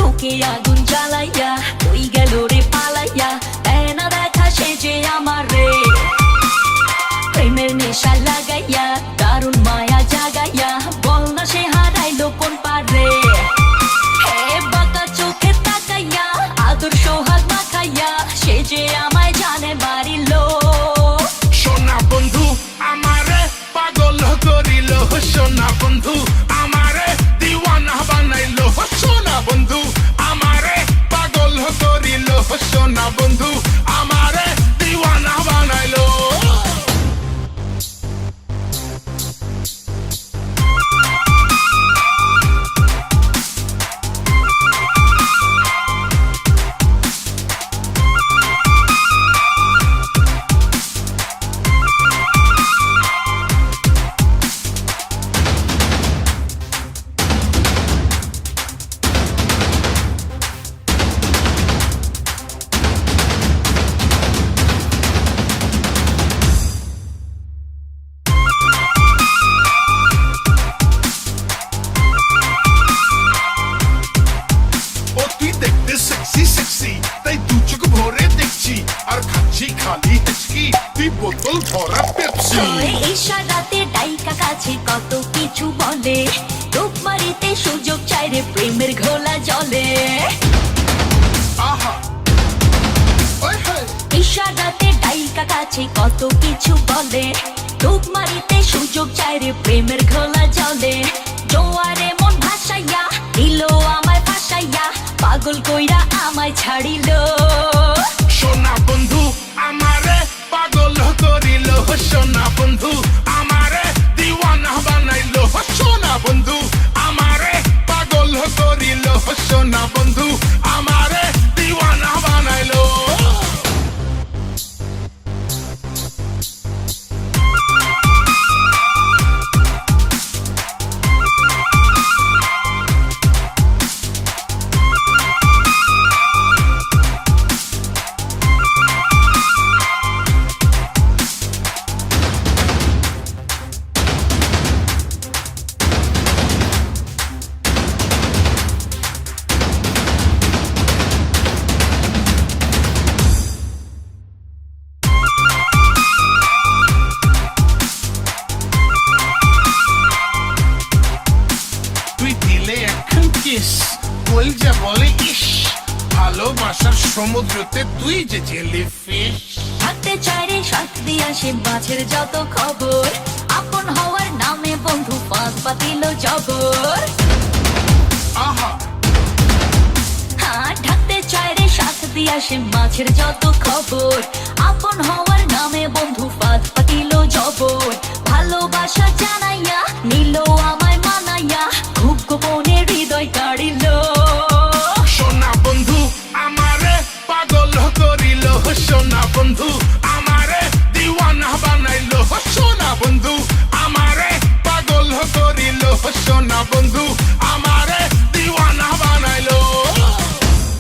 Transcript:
বুকে আগুন জ্বালাইয়া কই গেল রে পালাইয়া দেয় না দেখা সে যে আমার রে প্রেমের নেশা লাগাইয়া দারুণ মায়া জাগাইয়া বল না সে হারাইলো কোন পারে হে বাঁকা চোখে তাকাইয়া আদর সোহাগ মাখাইয়া সে যে আমায় জানে বাড়িলো সোনা বন্ধু আমারে পাগল করিল সোনা বন্ধু আমারে দিওয়ানা বানাইলো সোনা বন্ধু আমারে পাগল করিল সোনা বন্ধু আমারে দিওয়ানা বানাইলো তাই দু চোখ ভরে দেখছি আর খাচ্ছি খালি হেঁচকি তুই বোতল ভরা পেপসি ইশারাতে ডাইকা কাছে কত কিছু বলে রূপ মারিতে সুযোগ চাই রে প্রেমের ঘোলা জলে আহা ওই হে ইশারাতে ডাইকা কাছে কত কিছু বলে রূপ মারিতে সুযোগ চাই রে প্রেমের ঘোলা জলে জোয়ারে মন ভাসাইয়া দিল আমায় ফাঁসাইয়া পাগল কইরা আমায় ছাড়িলো সোনা বন্ধু আমারে পাগল করিল সোনা বন্ধু আমারে দিওয়ানা বানাইলো সোনা বন্ধু আমারে পাগল করিল সোনা বন্ধু আমারে দিওয়ানা বানাইলো কলজা বলে ইস ভালোবাসার সমুদ্রতে তুই যে জেলিফিশ থাকতে চাই রে সাথ দিয়া সে মাছের যত খবর আপন হওয়ার নামে বন্ধু পাঁচ পাতিল জবর আহা হ্যাঁ ঢাকতে চাই রে সাথ দিয়া সে মাছের যত খবর আপন হওয়ার নামে বন্ধু পাঁচ পাতিল জবর ভালোবাসা জানাইয়া নিল আমায় মানাইয়া খুব গোপনে হৃদয় কাড়িল সোনা বন্ধু আমারে পাগল করিল সোনা বন্ধু আমারে দিওয়ানা বানাইলো সোনা বন্ধু আমারে পাগল করিল সোনা বন্ধু